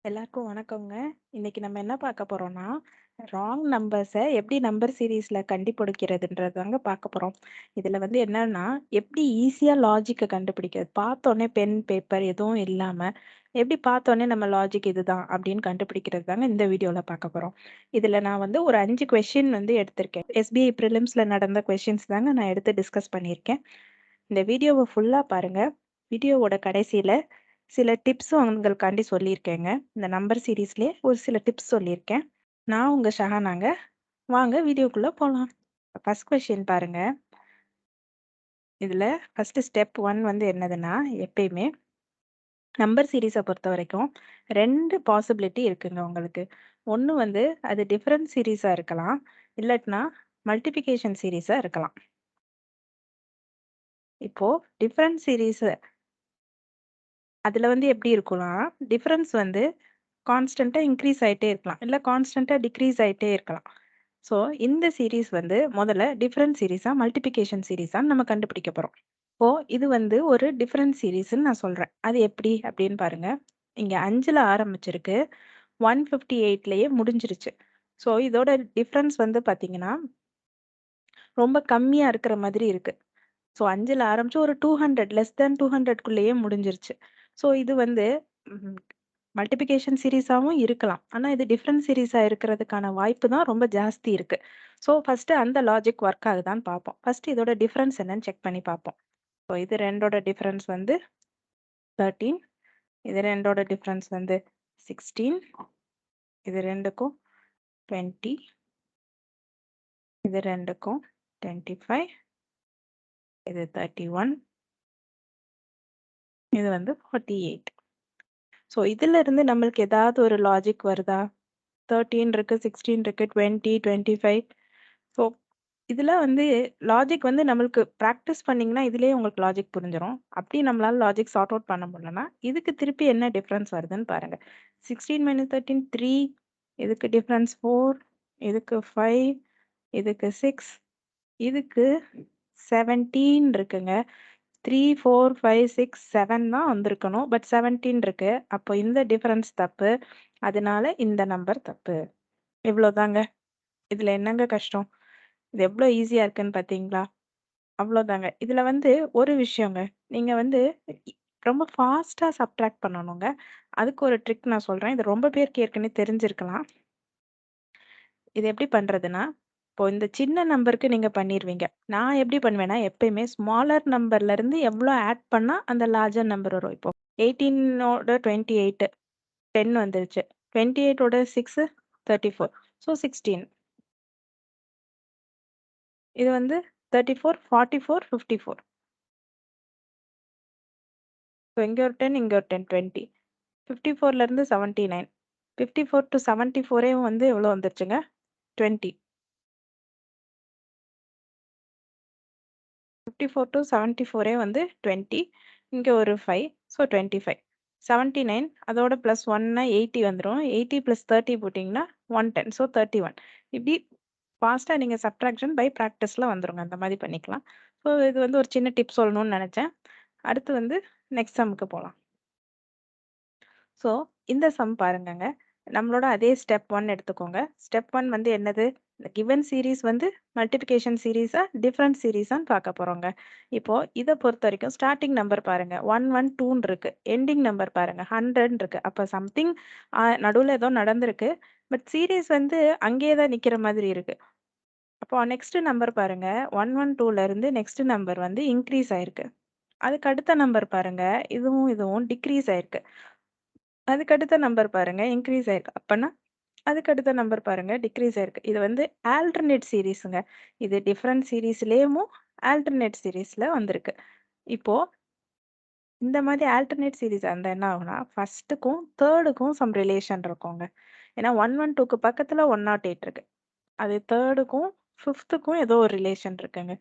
எல்லாருக்கும் வணக்கங்க. இன்னைக்கு நம்ம என்ன பார்க்க போறோம்னா, ராங் நம்பர்ஸ எப்படி நம்பர் சீரிஸ்ல கண்டுபிடிக்கிறதுன்றது தாங்க பார்க்க போறோம். இதுல வந்து என்னன்னா, எப்படி ஈஸியா லாஜிக்க கண்டுபிடிக்கிறது. பார்த்தோனே பென், பேப்பர் எதுவும் இல்லாம, எப்படி பார்த்தோனே நம்ம லாஜிக் இதுதான் அப்படின்னு கண்டுபிடிக்கிறது தாங்க இந்த வீடியோல பார்க்க போறோம். இதுல நான் வந்து ஒரு 5 கொஸ்டின் வந்து எடுத்திருக்கேன். எஸ்பிஐ பிரிலிம்ஸ்ல நடந்த கொஸ்டின்ஸ் தாங்க நான் எடுத்து டிஸ்கஸ் பண்ணியிருக்கேன். இந்த வீடியோவ ஃபுல்லா பாருங்க. வீடியோவோட கடைசியில சில டிப்ஸ் உங்களுக்காண்டி சொல்லியிருக்கேங்க. இந்த நம்பர் சீரிஸ்லயே ஒரு சில டிப்ஸ் சொல்லியிருக்கேன். நான் உங்க ஷஹானாங்க. வாங்க வீடியோக்குள்ள போலாம். ஃபர்ஸ்ட் கொஸ்டின் பாருங்க. இதுல ஃபர்ஸ்ட் ஸ்டெப் 1 வந்து என்னதுன்னா, எப்பயுமே நம்பர் சீரிஸ பொறுத்தவரைக்கும் 2 பாசிபிலிட்டி இருக்குங்க உங்களுக்கு. ஒண்ணு வந்து அது டிஃபரண்ட் சீரிஸா இருக்கலாம். இல்லாட்டினா மல்டிப்ளிகேஷன் சீரிஸா இருக்கலாம். இப்போ டிஃபரண்ட் சீரிஸ் அதுல வந்து எப்படி இருக்கும்னா, டிஃபரன்ஸ் வந்து கான்ஸ்டன்ட்டா இன்கிரீஸ் ஆயிட்டே இருக்கலாம். இல்ல கான்ஸ்டன்ட்டா டிக்ரீஸ் ஆயிட்டே இருக்கலாம். ஸோ, இந்த சீரிஸ் வந்து முதல்ல டிஃபரண்ட் சீரிஸா, மல்டிப்ளிகேஷன் சீரிஸான்னு நம்ம கண்டுபிடிக்க போறோம். இப்போ இது வந்து ஒரு டிஃபரண்ட் சீரிஸ்ன்னு நான் சொல்றேன். அது எப்படி அப்படின்னு பாருங்க. இங்க 5ல ஆரம்பிச்சிருக்கு. 158லயே முடிஞ்சிருச்சு. ஸோ, இதோட டிஃபரன்ஸ் வந்து பார்த்தீங்கன்னா, ரொம்ப கம்மியா இருக்கிற மாதிரி இருக்கு. ஸோ 5ல ஆரம்பிச்சு ஒரு 200 லெஸ் தேன் 200க்குள்ளேயே முடிஞ்சிருச்சு. ஸோ இது வந்து ம் மல்டிப்ளிகேஷன் சீரிஸாவும் இருக்கலாம். ஆனா இது டிஃபரண்ட் சீரிஸா இருக்கிறதுக்கான வாய்ப்பு தான் ரொம்ப ஜாஸ்தி இருக்கு. ஸோ ஃபர்ஸ்ட்டு அந்த லாஜிக் ஒர்க் ஆகுதான்னு பார்ப்போம். ஃபர்ஸ்ட்டு இதோட டிஃபரன்ஸ் என்னன்னு செக் பண்ணி பார்ப்போம். ஸோ இது 2ஓட டிஃபரன்ஸ் வந்து 13. இது 2ஓட டிஃபரன்ஸ் வந்து 16. இது 2க்கும் 20. இது 2க்கும் 25. இது 31. இது வந்து 48. ஸோ இதிலிருந்து நம்மளுக்கு ஏதாவது ஒரு லாஜிக் வருதா? 13 இருக்கு, 16 இருக்கு, 20, 25. ஸோ இதுல வந்து லாஜிக் வந்து நம்மளுக்கு பிராக்டிஸ் பண்ணீங்கன்னா, இதுலயே உங்களுக்கு லாஜிக் புரிஞ்சிரும். அப்படி நம்மளால லாஜிக் சார்ட் அவுட் பண்ண முடியலன்னா, இதுக்கு திருப்பி என்ன டிஃபரன்ஸ் வருதுன்னு பாருங்க. 16 - 13 3. இதுக்கு டிஃபரன்ஸ் 4. இதுக்கு 5. இதுக்கு 6. இதுக்கு 17 இருக்குங்க. 3, 4, 5, 6, 7 தான் வந்திருக்கணும். பட் 17 இருக்கு. அப்போ இந்த டிஃபரன்ஸ் தப்பு. அதனால இந்த நம்பர் தப்பு. இவ்வளோதாங்க. இதுல என்னங்க கஷ்டம்? இது எவ்ளோ ஈஸியா இருக்குன்னு பார்த்தீங்களா? அவ்வளோதாங்க. இதுல வந்து ஒரு விஷயங்க. நீங்க வந்து இ ரொம்ப ஃபாஸ்ட்டா சப்ட்ராக்ட் பண்ணணுங்க. அதுக்கு ஒரு ட்ரிக் நான் சொல்றேன். இது ரொம்ப பேருக்கு ஏற்கனவே தெரிஞ்சிருக்கலாம். இது எப்படி பண்றதுன்னா, இப்போ இந்த சின்ன நம்பருக்கு நீங்க பண்ணிருவீங்க. நான் எப்படி பண்ணுவேன்னா, எப்பயுமே ஸ்மாலர் நம்பர்ல இருந்து எவ்ளோ ஆட் பண்ணா அந்த லார்ஜர் நம்பர் வரும். இப்போ 18ஓட 28 10 வந்துருச்சு. 28ஓட 6 34. ஸோ 16. இது வந்து 34, 44, 54. ஸோ இங்க ஒரு 10, இங்க ஒரு 10, 20. 54ல இருந்து 79. 54 to 74 வந்து எவ்வளோ வந்துருச்சுங்க? 20. 54 to 74 வந்து 20. இங்க ஒரு 5. ஸோ 25. 79 அதோட பிளஸ் 1னா 80 வந்துரும். 80 பிளஸ் 30 போட்டீங்கன்னா 110. ஸோ 31. இப்படி ஃபாஸ்ட்டா நீங்க சப்ட்ராக்ஷன் பை பிராக்டிஸ்ல வந்துருங்க. அந்த மாரி பண்ணிக்கலாம். ஸோ இது வந்து ஒரு சின்ன டிப் சொல்லணும்னு நெனச்சேன். அடுத்து வந்து நெக்ஸ்ட் சம்முக்கு போலாம். ஸோ, இந்த சம் பாருங்கங்க. நம்மளோட அதே ஸ்டெப் 1 எடுத்துக்கோங்க. ஸ்டெப் 1 வந்து என்னது? இந்த கிவன் சீரிஸ் வந்து மல்டிப்ளிகேஷன் சீரிஸா, டிஃபரண்ட் சீரிஸான்னு பார்க்க போறோங்க. இப்போ இத பொறுத்தவரைக்கும் ஸ்டார்ட்டிங் நம்பர் பாருங்க. 1, 1, 2ன்னு இருக்கு. எண்டிங் நம்பர் பாருங்க. 100ன்னு இருக்கு. அப்ப சம்திங் நடுவுல ஏதோ நடந்திருக்கு. பட் சீரிஸ் வந்து அங்கேயே தான் நிக்கிற மாதிரி இருக்கு. அப்போ நெக்ஸ்ட் நம்பர் பாருங்க. 112ல இருந்து நெக்ஸ்ட் நம்பர் வந்து இன்கிரீஸ் ஆயிருக்கு. அதுக்கு அடுத்த நம்பர் பாருங்க. இதுவும் டிக்ரீஸ் ஆயிருக்கு. அதுக்கு அடுத்த நம்பர் பாருங்க இன்கிரீஸ் ஆயிருக்கு. அப்பன்னா, அதுக்கு அடுத்த நம்பர் பாருங்க டிக்ரீஸ் ஆயிருக்கு. இது வந்து ஆல்டர்னேட் சீரிஸ்ங்க. இது டிஃபரண்ட் சீரிஸ்லயும் ஆல்டர்னேட் சீரிஸ்ல வந்திருக்கு. இப்போ இந்த மாதிரி ஆல்டர்னேட் சீரிஸா இருந்தா என்ன ஆகும்னா, 1க்கும் 3க்கும் சம் ரிலேஷன் இருக்குங்க. ஏன்னா 112க்கு பக்கத்துல 108 இருக்கு. அது 3க்கும் 5த்துக்கும் ஏதோ ஒரு ரிலேஷன் இருக்குங்க.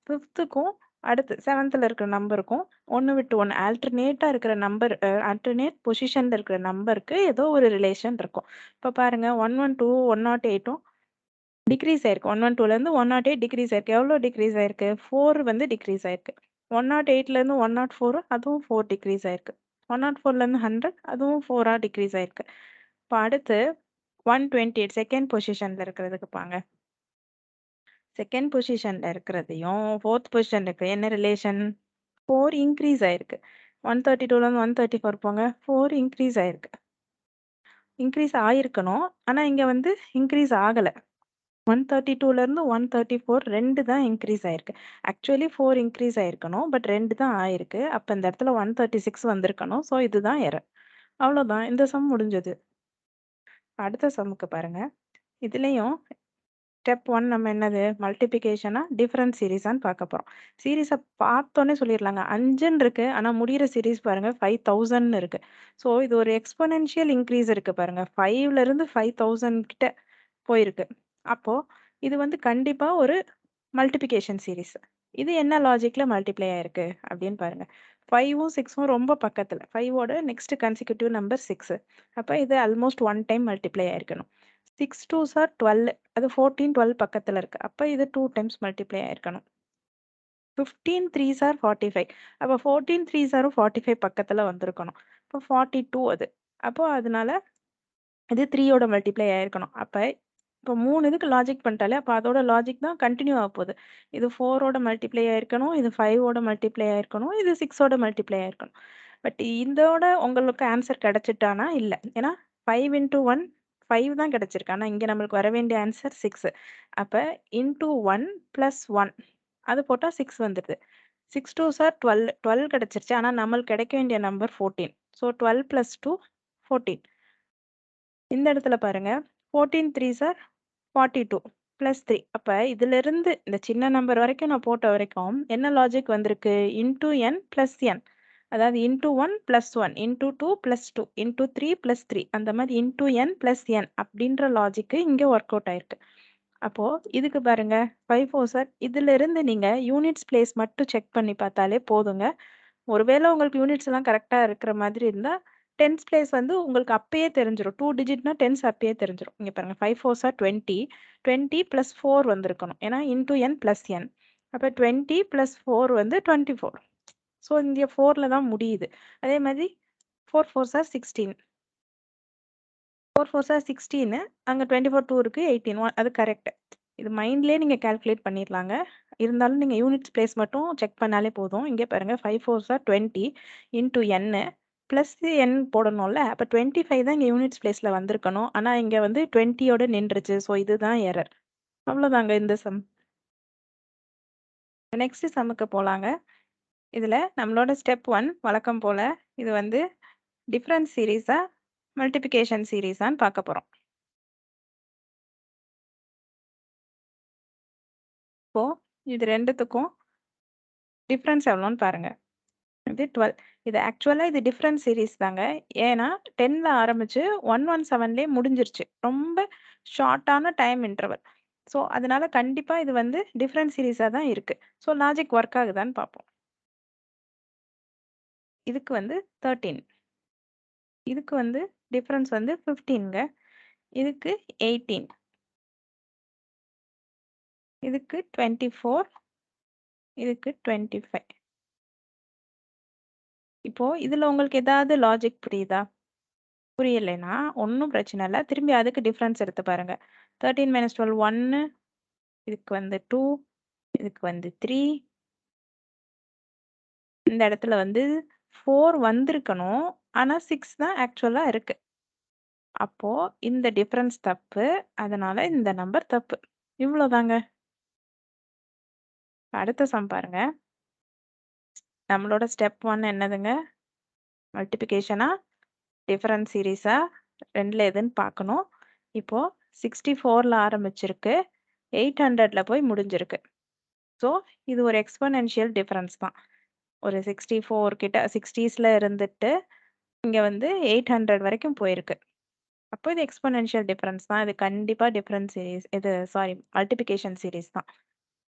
5த்துக்கும் அடுத்து 7த்ல இருக்கிற நம்பருக்கும் 1 விட்டு 1 ஆல்டர்னேட்டா இருக்கிற நம்பர் ஆல்டர்னேட் பொசிஷன்ல இருக்கிற நம்பருக்கு ஏதோ ஒரு ரிலேஷன் இருக்கும். இப்ப பாருங்க 112, 108ம் டிக்ரீஸ் ஆயிருக்கு. 112லேருந்து 108 டிக்ரீஸ் ஆயிருக்கு. எவ்வளோ டிக்ரீஸ் ஆயிருக்கு? 4 வந்து டிக்ரீஸ் ஆயிருக்கு. 108லேருந்து 104 அதுவும் 4 டிக்ரீஸ் ஆயிருக்கு. 104லேருந்து 100 அதுவும் 4ஆ டிக்ரீஸ் ஆயிருக்கு. இப்போ அடுத்து 128 செகண்ட் பொசிஷன்ல இருக்கிறதுக்கு பாங்க. செகண்ட் பொசிஷன்ல இருக்கிறதையும், 4த் பொசிஷன்ல இருக்கிற என்ன ரிலேஷன்? 4 இன்க்ரீஸ் ஆயிருக்கு. 132லேருந்து 134 போங்க. 4 இன்க்ரீஸ் ஆயிருக்கு. இன்க்ரீஸ் ஆயிருக்கணும். ஆனா இங்க வந்து இன்க்ரீஸ் ஆகல. 132லேருந்து 134 2 தான் இன்க்ரீஸ் ஆயிருக்கு. ஆக்சுவலி 4 இன்க்ரீஸ் ஆயிருக்கணும். பட் 2 தான் ஆயிருக்கு. அப்ப இந்த இடத்துல 136 வந்திருக்கணும். ஸோ இதுதான் எரர். அவ்வளோதான். இந்த சம் முடிஞ்சது. அடுத்த சம்முக்கு பாருங்க. இதுலயும் ஸ்டெப் 1 நம்ம என்னது? மல்டிப்ளிகேஷனா, டிஃபரன்ட் சீரிஸான்னு பார்க்க போறோம். சீரிஸ பார்த்தோனே சொல்லிர்லாங்க. 5ன்னு இருக்கு. ஆனா முடியிற சீரிஸ் பாருங்க 5000ன்னு இருக்கு. ஸோ இது ஒரு எக்ஸ்போனென்ஷியல் இன்க்ரீஸ் இருக்கு பாருங்க. 5ல இருந்து 5000 கிட்ட போயிருக்கு. அப்போ இது வந்து கண்டிப்பா ஒரு மல்டிப்ளிகேஷன் சீரிஸ். இது என்ன லாஜிக்ல மல்டிப்ளை ஆயிருக்கு அப்படின்னு பாருங்க. 5ம் 6ம் ரொம்ப பக்கத்துல. 5ஓட நெக்ஸ்ட் கன்சிக்யூட்டிவ் நம்பர் 6. அப்ப இது ஆல்மோஸ்ட் 1 டைம் மல்டிப்ளை ஆயிருக்கணும். 6 2s ஆர் 12. அது 14 12 பக்கத்துல இருக்கு. அப்ப இது 2 டைம்ஸ் மல்டிப்ளை ஆயிருக்கணும். 15 3s ஆர் 45. அப்ப 14 3s ஆரும் 45 பக்கத்துல வந்திருக்கணும். அப்ப 42 அது. அப்போ அதனால இது 3யோட மல்டிப்ளை ஆயிருக்கணும். அப்ப இப்போ 3 இதுக்கு லாஜிக் பண்ணிட்டாலே, அப்ப அதோட லாஜிக் தான் கன்டின்யூ ஆகப்போகுது. இது 4ஓட மல்டிப்ளை ஆயிருக்கணும். இது 5ஓட மல்டிப்ளை ஆயிருக்கணும். இது 6ஓட மல்டிப்ளை ஆயிருக்கணும். பட் இதோட உங்களுக்கு ஆன்சர் கிடைச்சிட்டானா? இல்ல. ஏன்னா 5 இன்டூ 1 5 தான் கிடைச்சிருக்கு. ஆனா இங்க நம்மளுக்கு வர வேண்டிய ஆன்சர் 6. அப்ப இன்டூ 1 பிளஸ் 1 அது போட்டா 6 வந்துடுது. 6 2s ஆர் 12 12 கிடைச்சிருச்சு. ஆனா நம்மளுக்கு கிடைக்க வேண்டிய நம்பர் 14. So 12 plus 2 14. இந்த இடத்துல பாருங்க 14 3s ஆர் 42 பிளஸ் 3. அப்ப இதிலிருந்து இந்த சின்ன நம்பர் வரைக்கும் நான் போட்ட வரைக்கும் என்ன லாஜிக் வந்திருக்கு? Into n plus N. அதாவது into 1 plus 1 into 2 plus 2 into 3 plus 3 அந்த மாதிரி இன்டூ என் பிளஸ் என் அப்படின்ற லாஜிக்கு இங்க ஒர்க் அவுட் ஆயிருக்கு. அப்போ இதுக்கு பாருங்க 5 4 சார் இதுல இருந்து நீங்க யூனிட்ஸ் பிளேஸ் மட்டும் செக் பண்ணி பார்த்தாலே போதுங்க. ஒருவேளை உங்களுக்கு யூனிட்ஸ் எல்லாம் கரெக்ட்டா இருக்கிற மாதிரி இருந்தா, 10ஸ் பிளேஸ் வந்து உங்களுக்கு அப்பயே தெரிஞ்சிரும். 2 டிஜிட்னா 10ஸ் அப்பயே தெரிஞ்சிரும். இங்க பாருங்க 5 4s ஆர் 20. 20 பிளஸ் 4 வந்திருக்கணும். ஏன்னா இன்டூ என் பிளஸ் என். அப்ப 20 பிளஸ் 4 வந்து 24. ஸோ இங்க 4ல தான் முடியுது. அதே மாதிரி 4 4s ஆர் 16. 4 4s R 16. அங்க 24 2 இருக்கு 18 அது கரெக்ட். இது மைண்ட்லயே நீங்க கால்குலேட் பண்ணிரலாங்க. இருந்தாலும் நீங்க யூனிட்ஸ் பிளேஸ் மட்டும் செக் பண்ணாலே போதும். இங்க பாருங்க 5 4s are 20 into n plus n போடணும்ல. அப்ப 25 தான் இங்க யூனிட்ஸ் பிளேஸ்ல வந்திருக்கணும். ஆனா இங்க வந்து 20யோட நின்றுச்சு. ஸோ இதுதான் எரர். அவ்வளோதாங்க இந்த சம். நெக்ஸ்ட் சம்முக்கு போலாங்க. இதுல நம்மளோட ஸ்டெப் 1 வழக்கம் போல இது வந்து டிஃபரன்ஸ் சீரிஸா, மல்டிப்ளிகேஷன் சீரிஸான்னு பார்க்க போறோம். இப்போ இது 2த்துக்கும் டிஃபரன்ஸ் எவ்வளோன்னு பாருங்க. இது 12. இது ஆக்சுவலா இது டிஃபரன்ட் சீரிஸ் தாங்க. ஏன்னா 10ல ஆரம்பிச்சு 117லயே முடிஞ்சிருச்சு. ரொம்ப ஷார்ட்டான டைம் இன்டர்வல். ஸோ அதனால கண்டிப்பா இது வந்து டிஃபரன்ட் சீரிஸா தான் இருக்கு. ஸோ லாஜிக் ஒர்க் ஆகுதான்னு பார்ப்போம். இதுக்கு வந்து 13. இதுக்கு வந்து டிஃபரன்ஸ் வந்து 15ங்க. இதுக்கு 18. இதுக்கு 24. இதுக்கு 25. இப்போ இதுல உங்களுக்கு ஏதாவது லாஜிக் புரியுதா? புரியலைன்னா ஒண்ணும் பிரச்சனை இல்ல. திரும்பி அதுக்கு டிஃபரன்ஸ் எடுத்து பாருங்க. 13 - 12 1. இதுக்கு வந்து 2. இதுக்கு வந்து 3. இந்த இடத்துல வந்து 4 வந்திருக்கணும். ஆனா 6 தான் ஆக்சுவலா இருக்கு. அப்போ இந்த டிஃபரன்ஸ் தப்பு. அதனால இந்த நம்பர் தப்பு. இவ்வளோதாங்க. அடுத்த சம் பாருங்க. நம்மளோட ஸ்டெப் 1 என்னதுங்க? மல்டிப்ளிகேஷனா? டிஃபரன்ஸ் சீரிஸா? 2ல எதுன்னு பார்க்கணும். இப்போ 64ல ஆரம்பிச்சிருக்கு. 800ல போய் முடிஞ்சிருக்கு. ஸோ இது ஒரு எக்ஸ்போனென்ஷியல் டிஃபரன்ஸ் தான். ஒரு 64 கிட்ட 60ஸ்ல இருந்துட்டு இங்க வந்து 800 வரைக்கும் போயிருக்கு. அப்போ இது எக்ஸ்போனென்ஷியல் டிஃபரன்ஸ் தான். இது கண்டிப்பா டிஃபரன்ஸ் சீரிஸ் இது சாரி மல்டிப்ளிகேஷன் சீரிஸ் தான்.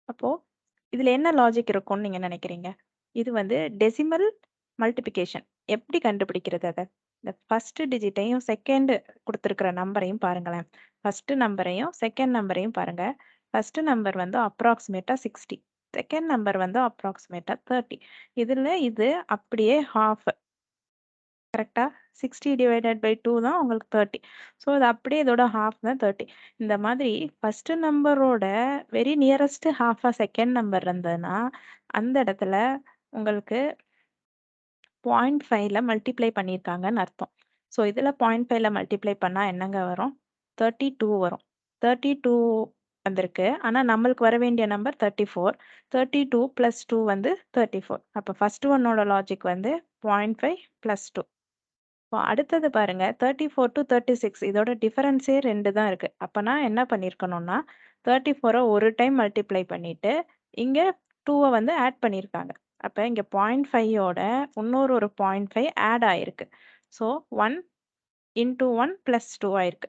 அப்போ இதுல என்ன லாஜிக் இருக்கும்னு நீங்க நினைக்கிறீங்க? இது வந்து டெசிமல் மல்டிப்ளிகேஷன். எப்படி கண்டுபிடிக்கிறது அத? இந்த ஃபர்ஸ்ட் டிஜிட்டையும் செகண்ட் குடுத்திருக்கிற நம்பரையும் பாருங்களேன். ஃபர்ஸ்ட் நம்பரையும் செகண்ட் நம்பரையும் பாருங்க. ஃபர்ஸ்ட் நம்பர் வந்து அப்ராக்ஸிமேட்டா 60. செகண்ட் நம்பர் வந்து அப்ராக்ஸிமேட்டா 30. இதுல இது அப்படியே ஹால்ஃப். கரெக்ட்டா? 60 டிவைடட் பை 2 தான் உங்களுக்கு 30. ஸோ இது அப்படியே இதோட ஹாஃப் தான் 30. இந்த மாதிரி ஃபர்ஸ்ட் நம்பரோட வெரி நியரஸ்ட் ஹாஃபா செகண்ட் நம்பர் இருந்ததுன்னா, அந்த இடத்துல உங்களுக்கு 0.5ல மல்டிப்ளை பண்ணியிருக்காங்கன்னு அர்த்தம். ஸோ இதில 0.5ல மல்டிப்ளை பண்ணா என்னங்க வரும்? 32 வரும். 32 வந்திருக்கு. ஆனா நம்மளுக்கு வர வேண்டிய நம்பர் 34. 32 + 2 வந்து 34. அப்ப ஃபர்ஸ்ட் ஒன்னோட லாஜிக் வந்து 0.5 + 2. இப்போ அடுத்தது பாருங்க 34 to 36 இதோட டிஃபரன்ஸே 2 தான் இருக்கு. அப்பனா என்ன பண்ணியிருக்கணும்னா, 34 ஒரு டைம் மல்டிப்ளை பண்ணிட்டு, இங்க 2வ வந்து ஆட் பண்ணியிருக்காங்க. அப்ப இங்க 0.5யோட இன்னொரு ஒரு 0.5 ஆட் ஆயிருக்கு. ஸோ 1 இன்டூ 1 + 2 ஆயிருக்கு.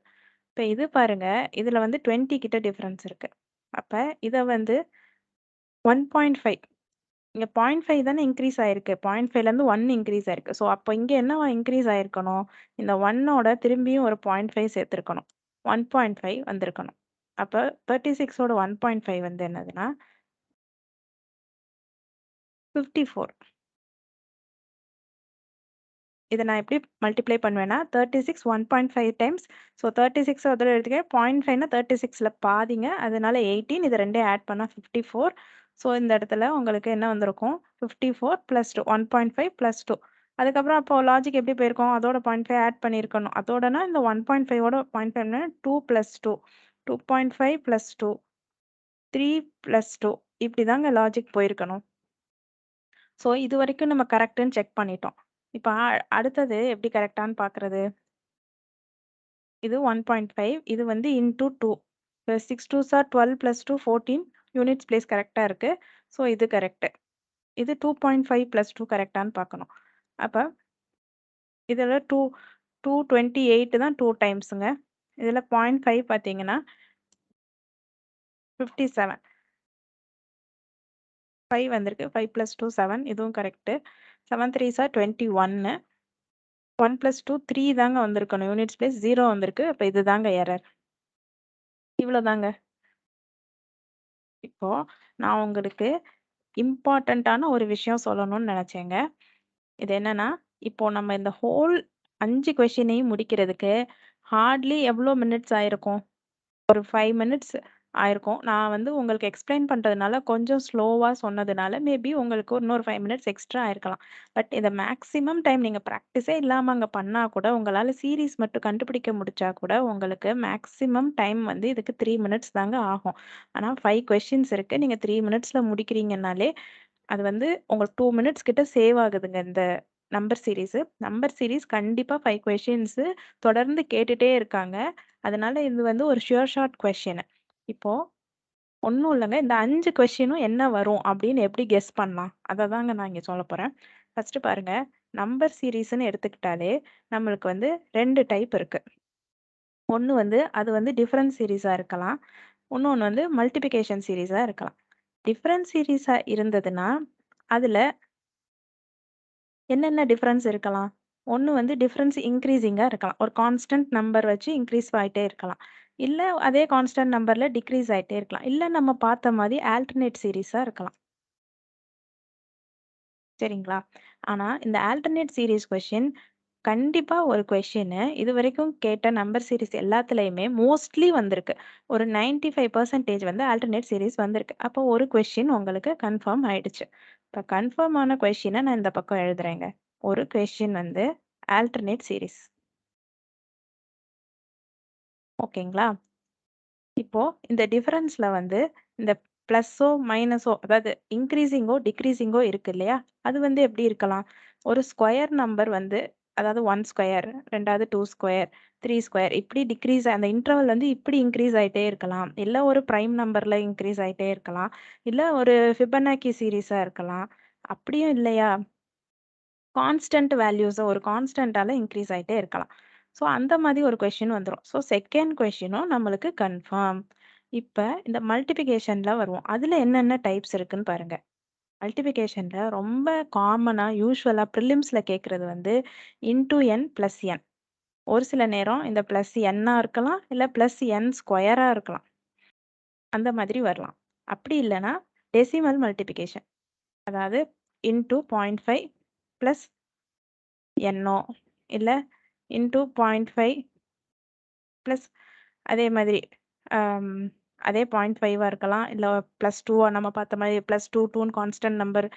இப்ப இது பாருங்க, இதுல வந்து 20 கிட்ட டிஃபரன்ஸ் இருக்கு. அப்ப இத வந்து 1.5 இங்க 0.5 தானே இன்கிரீஸ் ஆயிருக்கு. 0.5லேருந்து 1 இன்கிரீஸ் ஆயிருக்கு. ஸோ அப்ப இங்க என்னவா இன்கிரீஸ் ஆயிருக்கணும்? இந்த 1ஓட திரும்பியும் ஒரு 0.5 சேர்த்திருக்கணும். 1.5 வந்திருக்கணும். அப்ப 36ஓட 1.5 வந்து என்னதுன்னா 54. இத நான் எப்படி மல்டிப்ளை பண்ணுவேன்னா, 36 1.5 டைம்ஸ். ஸோ 36 ஒரு தடவ எடுத்துக்கிறேன். 0.5ன்னா 36ல பாதிங்க. அதனால 18 இது 2யும் ஆட் பண்ணா 54. ஸோ இந்த இடத்துல உங்களுக்கு என்ன வந்திருக்கும்? 54 + 2 1.5 + 2. அதுக்கப்புறம் அப்போ லாஜிக் எப்படி போயிருக்கும்? அதோட 0.5 ஆட் பண்ணியிருக்கணும். அதோடனா இந்த 1.5ஓட 0.5ன்னா 2 + 2 2.5 + 2 3 + 2 இப்படி தாங்க லாஜிக் போயிருக்கணும். ஸோ இதுவரைக்கும் நம்ம கரெக்ட்டுன்னு செக் பண்ணிட்டோம். இப்ப அடுத்தது எப்படி கரெக்ட்டான்னு பார்க்குறது? இது 1.5 இது வந்து into 2. 6 2s R 12 + 2 14 units place கரெக்ட்டா இருக்கு. ஸோ இது கரெக்ட்டு. இது 2.5 + 2 கரெக்ட்டான்னு பார்க்கணும். அப்ப இதுல 228 தான் 2 டைம்ஸுங்க. இதுல 0.5 பார்த்தீங்கன்னா 57. 5 வந்திருக்கு. 5 + 2 7 இதுவும் கரெக்ட்டு. 7 3s R 21. 1 + 2 3 தாங்க வந்திருக்கணும். யூனிட்ஸ் பிளேஸ் 0 வந்திருக்கு. அப்ப இதுதாங்க எரர். இவ்வளோதாங்க. இப்போ நான் உங்களுக்கு இம்பார்ட்டன்ட்டான ஒரு விஷயம் சொல்லணும்னு நெனச்சேங்க. இது என்னன்னா, இப்போ நம்ம இந்த ஹோல் 5 கொஸ்டினையும் முடிக்கிறதுக்கு ஹார்ட்லி எவ்ளோ மினிட்ஸ் ஆயிருக்கும்? ஒரு 5 மினிட்ஸ் ஆயிருக்கும். நான் வந்து உங்களுக்கு எக்ஸ்ப்ளைன் பண்றதுனால கொஞ்சம் ஸ்லோவா சொன்னதுனால, மேபி உங்களுக்கு இன்னொரு 5 மினிட்ஸ் எக்ஸ்ட்ரா ஆயிருக்கலாம். பட் இத மேக்ஸிமம் டைம் நீங்க பிராக்டிஸே இல்லாம அங்க பண்ணா கூட, உங்களால சீரிஸ் மட்டும் கண்டுபிடிக்க முடிச்சா கூட, உங்களுக்கு மேக்ஸிமம் டைம் வந்து இதுக்கு 3 மினிட்ஸ் தாங்க ஆகும். ஆனா 5 கொஸ்டின்ஸ் இருக்கு. நீங்க 3 மினிட்ஸ்ல முடிக்கிறீங்கன்னாலே, அது வந்து உங்களுக்கு 2 மினிட்ஸ் கிட்ட சேவ் ஆகுதுங்க இந்த நம்பர் சீரிஸு. நம்பர் சீரிஸ் கண்டிப்பா 5 கொஸ்டின்ஸு தொடர்ந்து கேட்டுட்டே இருக்காங்க. அதனால இது வந்து ஒரு ஷூர் ஷாட் கொஸ்டின். இப்போ ஒண்ணும் இல்லங்க. இந்த 5 கொஸ்டினும் என்ன வரும் அப்படின்னு எப்படி கெஸ் பண்ணலாம்? அத தாங்க நான் இங்க சொல்லப் போறேன். ஃபர்ஸ்ட் பாருங்க, நம்பர் சீரிஸ்ன்னு எடுத்துக்கிட்டாலே நம்மளுக்கு வந்து 2 டைப் இருக்கு. ஒண்ணு வந்து அது வந்து டிஃபரன்ஸ் சீரிஸா இருக்கலாம். இன்னொன்னு வந்து மல்டிப்ளிகேஷன் சீரிஸா இருக்கலாம். டிஃபரன்ஸ் சீரிஸா இருந்ததுன்னா, அதுல என்னென்ன டிஃபரன்ஸ் இருக்கலாம்? ஒண்ணு வந்து டிஃபரன்ஸ் இன்கிரீசிங்கா இருக்கலாம். ஒரு கான்ஸ்டன்ட் நம்பர் வச்சு இன்கிரீஸ் ஆயிட்டே இருக்கலாம். இல்ல அதே கான்ஸ்டன்ட் நம்பர்ல டிக்ரீஸ் ஆயிட்டே இருக்கலாம். இல்ல நம்ம பார்த்த மாரி ஆல்டர்னேட் சீரிஸா இருக்கலாம். சரிங்களா? ஆனா இந்த ஆல்டர்னேட் சீரிஸ் கொஸ்டின் கண்டிப்பா ஒரு கொஸ்டினு இதுவரைக்கும் கேட்ட நம்பர் சீரிஸ் எல்லாத்துலயுமே மோஸ்ட்லி வந்திருக்கு. ஒரு 95% வந்து ஆல்டர்னேட் சீரிஸ் வந்திருக்கு. அப்போ ஒரு கொஸ்டின் உங்களுக்கு கன்ஃபார்ம் ஆயிடுச்சு. இப்ப கன்ஃபார்ம் ஆன கொஸ்டின நான் இந்த பக்கம் எழுதுறேங்க. ஒரு கொஸ்டின் வந்து ஆல்டர்னேட் சீரிஸ். ஓகேங்களா? இப்போ இந்த டிஃபரன்ஸ்ல வந்து இந்த பிளஸோ, மைனஸோ அதாவது இன்கிரீசிங்கோ, டிக்ரீசிங்கோ இருக்கு இல்லையா? அது வந்து எப்படி இருக்கலாம்? ஒரு ஸ்கொயர் நம்பர் வந்து அதாவது 1 ஸ்கொயர், 2வது 2 ஸ்கொயர், 3 ஸ்கொயர் இப்படி டிக்ரீஸ் அந்த இன்டர்வல் வந்து இப்படி இன்கிரீஸ் ஆயிட்டே இருக்கலாம். இல்ல ஒரு பிரைம் நம்பர்ல இன்கிரீஸ் ஆயிட்டே இருக்கலாம். இல்ல ஒரு ஃபிபனாக்கி சீரிஸா இருக்கலாம். அப்படியும் இல்லையா? கான்ஸ்டன்ட் வேல்யூஸ ஒரு கான்ஸ்டன்ட்டால இன்கிரீஸ் ஆயிட்டே இருக்கலாம். ஸோ அந்த மாதிரி ஒரு கொஸ்டின் வந்துரும். ஸோ செகண்ட் கொஸ்டினும் நம்மளுக்கு கன்ஃபார்ம். இப்ப இந்த மல்டிப்ளிகேஷன்ல வருவோம். அதுல என்னென்ன டைப்ஸ் இருக்குன்னு பாருங்க. மல்டிப்ளிகேஷன்ல ரொம்ப காமனா யூசுவலா பிரிலிம்ஸ்ல கேட்கறது வந்து இன்டூ என் பிளஸ் என். ஒரு சில நேரம் இந்த பிளஸ் என்னா இருக்கலாம். இல்ல பிளஸ் என் ஸ்கொயரா இருக்கலாம். அந்த மாதிரி வரலாம். அப்படி இல்லன்னா டெசிமல் மல்டிப்ளிகேஷன். அதாவது இன்டூ 0.5 பிளஸ் என்ஓ இல்ல இன்டூ 0.5 ப்ளஸ் அதே மாதிரி அம் அதே 0.5 இருக்கலாம். இல்ல +2 நம்ம பார்த்த மாரி +2, 2ன்னு கான்ஸ்டன்ட் நம்பர்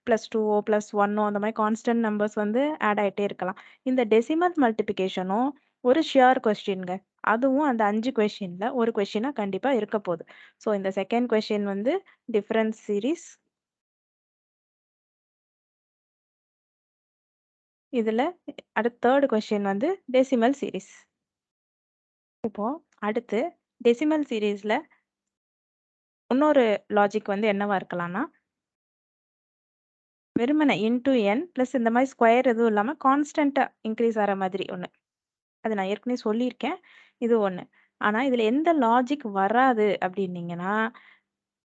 +2ஓ, +1ஓ அந்த மாரி கான்ஸ்டன்ட் நம்பர்ஸ் வந்து ஆட் ஆயிட்டே இருக்கலாம். இந்த டெசிமல் மல்டிப்ளிகேஷனும் ஒரு ஷியர் கொஸ்டின்ங்க. அதுவும் அந்த 5 கொஸ்டின்ல ஒரு கொஸ்டினா கண்டிப்பா இருக்க போது. ஸோ இந்த செகண்ட் கொஸ்டின் வந்து டிஃபரன்ஸ் சீரிஸ். இதுல அடுத்த தேர்ட் கொஸ்டின் வந்து டெசிமல் சீரிஸ். இப்போ அடுத்து டெசிமல் சீரிஸ்ல இன்னொரு லாஜிக் வந்து என்னவா இருக்கலாம்னா, வெறுமனே இன்டூ என் பிளஸ் இந்த மாரி ஸ்கொயர் எதுவும் இல்லாம கான்ஸ்டன்ட்டா இன்கிரீஸ் ஆற மாதிரி ஒண்ணு. அது நான் ஏற்கனவே சொல்லியிருக்கேன். இது ஒண்ணு. ஆனா இதுல எந்த லாஜிக் வராது அப்டின்னீங்கன்னா,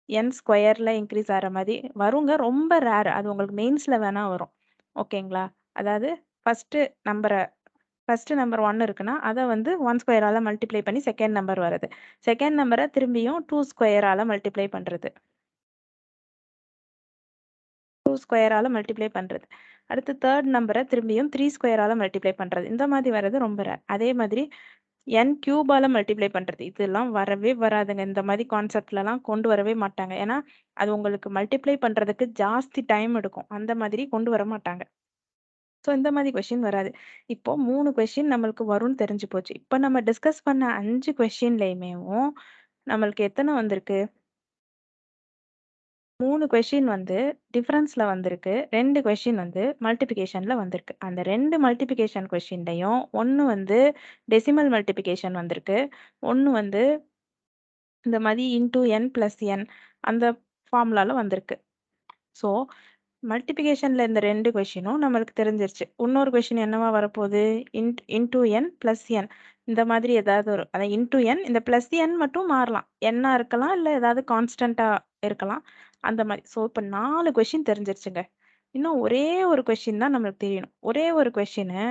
என் ஸ்கொயர்ல இன்கிரீஸ் ஆற மாரி வருங்க. ரொம்ப ரேர். அது உங்களுக்கு மெயின்ஸ்ல வேணா வரும். ஓகேங்களா? அதாவது ஃபர்ஸ்ட்டு நம்பர ஃபர்ஸ்ட்டு நம்பர் 1 இருக்குன்னா, அத வந்து 1 ஸ்கொயரால மல்டிப்ளை பண்ணி செகண்ட் நம்பர் வருது. செகண்ட் நம்பர திரும்பியும் 2 ஸ்கொயரால மல்டிப்ளை பண்றது. 2 ஸ்கொயரால மல்டிப்ளை பண்றது. அடுத்து தேர்ட் நம்பர திரும்பியும் 3 ஸ்கொயரால மல்டிப்ளை பண்றது. இந்த மாதிரி வர்றது ரொம்ப ரேர். அதே மாதிரி n கியூபால மல்டிப்ளை பண்றது. இதெல்லாம் வரவே வராதுங்க. இந்த மாரி கான்செப்ட்லலாம் கொண்டு வரவே மாட்டாங்க. ஏன்னா, அது உங்களுக்கு மல்டிப்ளை பண்றதுக்கு ஜாஸ்தி டைம் எடுக்கும். அந்த மாதிரி கொண்டு வர மாட்டாங்க. ஸோ இந்த மாரி கொஸ்டின் வராது. இப்போ 3 கொஸ்டின் நம்மளுக்கு வரும்னு தெரிஞ்சு போச்சு. இப்ப நம்ம டிஸ்கஸ் பண்ண 5 கொஸ்டின்லயுமேவும் நம்மளுக்கு எத்தன வந்திருக்கு? 3 கொஸ்டின் வந்து டிஃபரன்ஸ்ல வந்திருக்கு. 2 கொஸ்டின் வந்து மல்டிப்ளிகேஷன்ல வந்திருக்கு. அந்த 2 மல்டிப்ளிகேஷன் கொஸ்டின்லயும் 1 வந்து டெசிமல் மல்டிப்ளிகேஷன் வந்திருக்கு. 1 வந்து இந்த மாரி இன்டூ n பிளஸ் n அந்த ஃபார்முலால வந்திருக்கு. ஸோ மல்டிப்ளிகேஷன்ல இந்த 2 கொஸ்டினும் நம்மளுக்கு தெரிஞ்சிருச்சு. இன்னொரு கொஸ்டின் என்னவா வரப்போகுது? இன்டூ n பிளஸ் n இந்த மாதிரி ஏதாவது ஒரு அதான் இன்டூ n இந்த பிளஸ் n மட்டும் மாறலாம். n-ஆ இருக்கலாம், இல்ல ஏதாவது கான்ஸ்டன்ட்டா இருக்கலாம். அந்த மாரி. ஸோ இப்ப 4 கொஸ்டின் தெரிஞ்சிருச்சுங்க. இன்னும் ஒரே ஒரு கொஸ்டின் தான் நம்மளுக்கு தெரியணும். ஒரே ஒரு கொஸ்டினு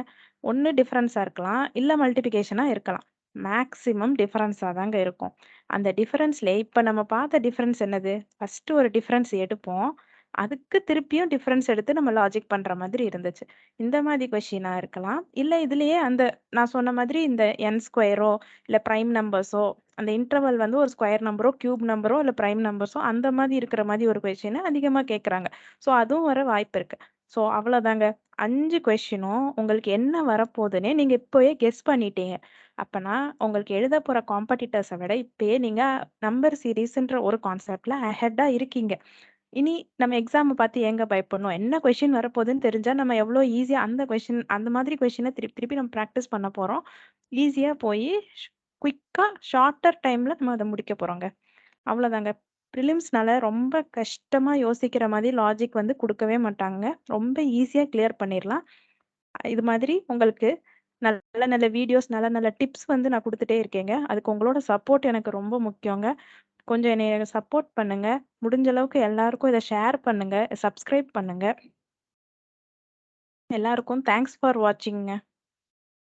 ஒண்ணு டிஃபரன்ஸா இருக்கலாம், இல்ல மல்டிப்ளிகேஷனா இருக்கலாம். மேக்ஸிமம் டிஃபரன்ஸா தாங்க இருக்கும். அந்த டிஃபரன்ஸ்ல இப்ப நம்ம பார்த்த டிஃபரன்ஸ் என்னது? ஃபர்ஸ்ட்டு ஒரு டிஃபரன்ஸ் எடுப்போம். அதுக்கு திருப்பியும் டிஃபரன்ஸ் எடுத்து நம்ம லாஜிக் பண்ற மாதிரி இருந்துச்சு. இந்த மாதிரி கொஸ்டினா இருக்கலாம். இல்ல இதுலயே அந்த நான் சொன்ன மாதிரி இந்த n ஸ்கொயரோ, இல்ல பிரைம் நம்பர்ஸோ, அந்த இன்டர்வல் வந்து ஒரு ஸ்கொயர் நம்பரோ, கியூப் நம்பரோ, இல்ல பிரைம் நம்பர்ஸோ அந்த மாதிரி இருக்கிற மாதிரி ஒரு கொஸ்டின அதிகமா கேட்கறாங்க. ஸோ அதுவும் வர வாய்ப்பு இருக்கு. ஸோ அவ்வளோதாங்க. 5 கொஸ்டினும் உங்களுக்கு என்ன வரப்போதுன்னே நீங்க இப்பவே கெஸ் பண்ணிட்டீங்க. அப்பன்னா உங்களுக்கு எழுதப் போற காம்படிட்டர்ஸ விட இப்பயே நீங்க நம்பர் சீரிஸ்ன்ற ஒரு கான்செப்ட்ல அஹெட்டா இருக்கீங்க. இனி நம்ம எக்ஸாம பார்த்து ஏங்க பயப்படணும்? என்ன கொஸ்டின் வரப்போதுன்னு தெரிஞ்சா நம்ம எவ்ளோ ஈஸியா அந்த கொஸ்டின் அந்த மாதிரி கொஸ்டின திருப்பி திருப்பி நம்ம பிராக்டிஸ் பண்ண போறோம். ஈஸியா போயி குயிக்கா ஷார்ட்டர் டைம்ல நம்ம அத முடிக்க போறோங்க. அவ்வளோதாங்க. பிரிலிம்ஸ்னால ரொம்ப கஷ்டமா யோசிக்கிற மாதிரி லாஜிக் வந்து குடுக்கவே மாட்டாங்க. ரொம்ப ஈஸியா கிளியர் பண்ணிறலாம். இது மாதிரி உங்களுக்கு நல்ல நல்ல வீடியோஸ், நல்ல நல்ல டிப்ஸ் வந்து நான் குடுத்துட்டே இருக்கேங்க. அதுக்கு உங்களோட சப்போர்ட் எனக்கு ரொம்ப முக்கியங்க. கொஞ்சம் என்னைய சப்போர்ட் பண்ணுங்க. முடிஞ்ச அளவுக்கு எல்லாருக்கும் இத ஷேர் பண்ணுங்க. சப்ஸ்கிரைப் பண்ணுங்க. எல்லாருக்கும் தேங்க்ஸ் ஃபார் வாட்சிங்ங்க.